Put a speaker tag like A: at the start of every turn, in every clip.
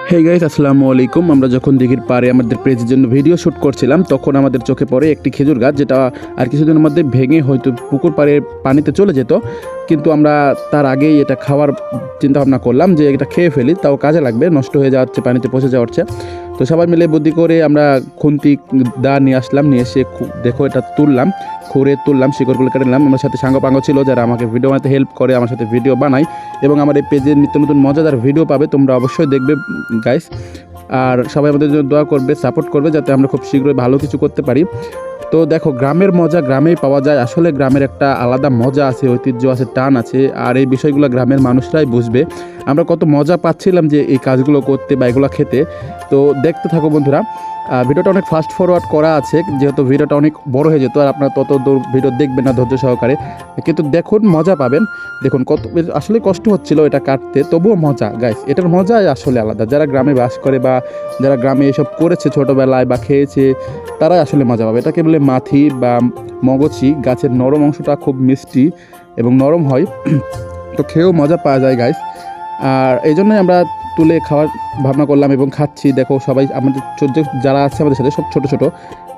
A: Hey guys, আসসালামু আলাইকুম। আমরা যখন দিঘির পাড়ে আমাদের পেজের জন্য ভিডিও শ্যুট করছিলাম, তখন আমাদের চোখে পড়ে একটি খেজুর গাছ, যেটা আর কিছুদিনের মধ্যে ভেঙে হয়তো পুকুর পাড়ে পানিতে চলে যেত। কিন্তু আমরা তার আগেই এটা খাওয়ার চিন্তা ভাবনা করলাম যে এটা খেয়ে ফেলি, তাও কাজে লাগবে, নষ্ট হয়ে যাচ্ছে, পানিতে পচে যাওয়াচ্ছে। তো সবাই মিলে বুদ্ধি করে আমরা খুন্তি দা নিয়ে আসলাম, নিয়ে এসে দেখো এটা তুললাম, খুঁড়ে তুললাম, শিকড়গুলো কেটে নিলাম। আমার সাথে সাঙ্গ পাঙ্গ ছিল যারা আমাকে ভিডিও বানাতে হেল্প করে, আমার সাথে ভিডিও বানায় এবং আমার এই পেজে নিত্য নতুন মজাদার ভিডিও পাবে, তোমরা অবশ্যই দেখবে গাইস। আর সবাই আমাদের জন্য দোয়া করবে, সাপোর্ট করবে, যাতে আমরা খুব শীঘ্রই ভালো কিছু করতে পারি। তো দেখো, গ্রামের মজা গ্রামেই পাওয়া যায়। আসলে গ্রামের একটা আলাদা মজা আছে, ঐতিহ্য আছে, টান আছে, আর এই বিষয়গুলো গ্রামের মানুষরাই বুঝবে। আমরা কত মজা পাচ্ছিলাম যে এই কাজগুলো করতে বা এগুলো খেতে। তো দেখতে থাকো বন্ধুরা। ভিডিওটা অনেক ফাস্ট ফরওয়ার্ড করা আছে, যেহেতু ভিডিওটা অনেক বড় হয়ে যেত, আর আপনারা তত দূর ভিডিও দেখবেন না ধৈর্য সহকারে, কিন্তু দেখুন মজা পাবেন। দেখুন কত আসলে কষ্ট হচ্ছিল এটা কাটতে, তবুও মজা গাইস, এটার মজাই আসলে আলাদা। যারা গ্রামে বাস করে বা যারা গ্রামে এসব করেছে ছোটোবেলায় বা খেয়েছে, তারাই আসলে মজা পাবে। এটাকে বলে মাথি বা মগচি। গাছের নরম অংশটা খুব মিষ্টি এবং নরম হয়, তো খেয়েও মজা পাওয়া যায় গাইস। আর এই জন্যই আমরা তুলে খাওয়ার ভাবনা করলাম এবং খাচ্ছি। দেখো সবাই আমাদের যারা আছে আমাদের সাথে, সব ছোটো ছোটো,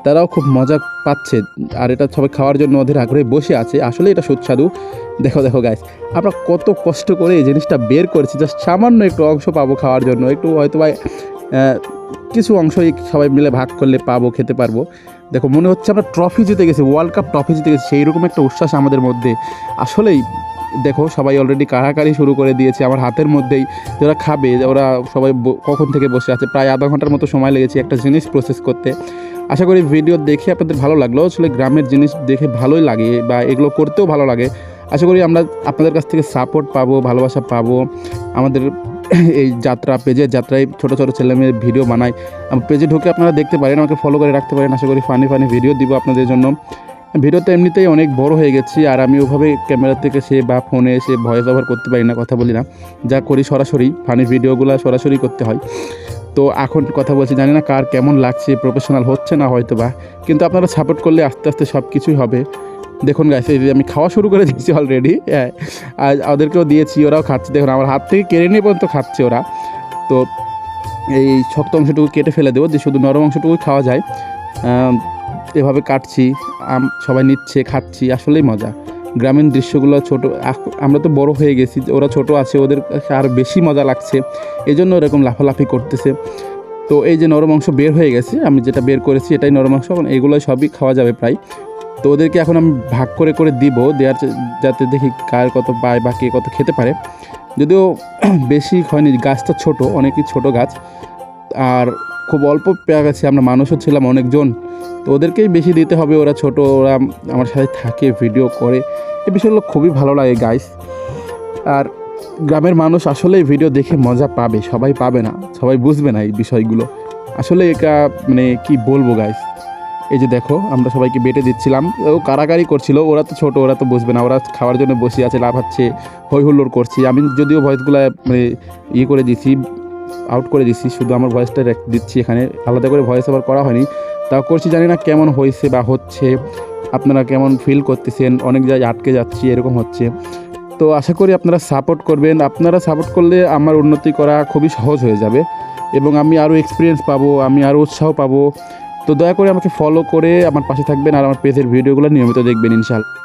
A: তারাও খুব মজা পাচ্ছে। আর এটা সবাই খাওয়ার জন্য ওদের আগ্রহে বসে আছে। আসলে এটা সুস্বাদু। দেখো দেখো গাইস, আমরা কত কষ্ট করে এই জিনিসটা বের করেছি, জাস্ট সামান্য একটু অংশ পাবো খাওয়ার জন্য, একটু হয়তো বা কিছু অংশই সবাই মিলে ভাগ করলে পাবো, খেতে পারবো। দেখো মনে হচ্ছে আমরা ট্রফি জিতে গেছি, ওয়ার্ল্ড কাপ ট্রফি জিতে গেছি, সেই রকম একটা উচ্ছ্বাস আমাদের মধ্যে। আসলেই দেখো সবাই অলরেডি কাড়াকাড়ি শুরু করে দিয়েছে আমার হাতের মধ্যেই। যারা খাবে ওরা সবাই কখন থেকে বসে আছে, প্রায় আধা ঘন্টার মতো সময় লেগেছে একটা জিনিস প্রসেস করতে। আশা করি ভিডিও দেখে আপনাদের ভালো লাগলো। আসলে গ্রামের জিনিস দেখে ভালোই লাগে বা এগুলো করতেও ভালো লাগে। আশা করি আমরা আপনাদের কাছ থেকে সাপোর্ট পাবো, ভালোবাসা পাবো। আমাদের এই যাত্রা পেজের যাত্রায় ছোটো ছোটো ছেলেমেয়ের ভিডিও বানাই, আমার পেজে ঢুকে আপনারা দেখতে পারেন, আমাকে ফলো করে রাখতে পারেন। আশা করি ফানি ভিডিও দিব আপনাদের জন্য। ভিডিওটা এমনিতেই অনেক বড় হয়ে গেছি, আর আমি ওভাবে ক্যামেরা থেকে সে বা ফোনে এসে ভয়েস ওভার করতে পারি না, কথা বলি না। যা করি সরাসরি ফানি ভিডিওগুলো সরাসরি করতে হয়। তো এখন কথা বলছি, জানি না কার কেমন লাগছে, প্রফেশনাল হচ্ছে না হয়তো বা, কিন্তু আপনারা সাপোর্ট করলে আস্তে আস্তে সব কিছুই হবে। দেখুন গাইস, এই যে আমি খাওয়া শুরু করে দিয়েছি অলরেডি, হ্যাঁ, আর ওদেরকেও দিয়েছি, ওরাও খাচ্ছে। দেখুন আমার হাত থেকে কেড়ে নিয়ে পর্যন্ত খাচ্ছে ওরা। তো এই শক্ত অংশটুকু কেটে ফেলে দেবো, যে শুধু নরম অংশটুকুই খাওয়া যায়। এভাবে কাটছি, সবাই নিচ্ছে, খাচ্ছি, আসলেই মজা। গ্রামীণ দৃশ্যগুলো ছোটো, আমরা তো বড় হয়ে গেছি, ওরা ছোট আছে, ওদের আরও বেশি মজা লাগছে, এই জন্য এরকম লাফালাফি করতেছে। তো এই যে নরম অংশ বের হয়ে গেছে, আমি যেটা বের করেছি এটাই নরম অংশ, এইগুলো সবই খাওয়া যাবে প্রায়। তো ওদেরকে এখন আমি ভাগ করে করে দেওয়ার যাতে দেখি কার কত পায় বা কে কত খেতে পারে। যদিও বেশি হয়নি, গাছটা ছোট, অনেকই ছোট গাছ, আর খুব অল্প পেয়ে গেছে, আমরা মানুষও ছিলাম অনেকজন, তো ওদেরকেই বেশি দিতে হবে। ওরা ছোট, ওরা আমার সাথে থাকে, ভিডিও করে, এই বিষয়গুলো খুবই ভালো লাগে গাইস। আর গ্রামের মানুষ আসলে ভিডিও দেখে মজা পাবে, সবাই পাবে না, সবাই বুঝবে না এই বিষয়গুলো। আসলে এটা মানে কি বলবো গাইস। এই যে দেখো আমরা সবাইকে বেটে দিচ্ছিলাম, ও কারাকারি করছিল, ওরা তো ছোট, ওরা তো বুঝবে না, ওরা খাওয়ার জন্য বসে আছে, লাফাচ্ছে, হই হুল্লোড় করছি। আমি যদিও ভয়েসগুলো মানে করে দিচ্ছি, আউট করে দিচ্ছি, শুধু আমার ভয়েসটা দিচ্ছি এখানে, আলাদা করে ভয়েস ওভার করা হয়নি, তাও করছি। জানি না কেমন হয়েছে বা হচ্ছে, আপনারা কেমন ফিল করতেছেন, অনেক জায়গায় আটকে যাচ্ছি, এরকম হচ্ছে। তো আশা করি আপনারা সাপোর্ট করবেন। আপনারা সাপোর্ট করলে আমার উন্নতি করা খুবই সহজ হয়ে যাবে এবং আমি আরও এক্সপিরিয়েন্স পাবো, আমি আরও উৎসাহ পাবো। তো দয়া করে আমাকে ফলো করে আমার পাশে থাকবেন আর আমার পেজের ভিডিওগুলো নিয়মিত দেখবেন ইনশাআল্লাহ।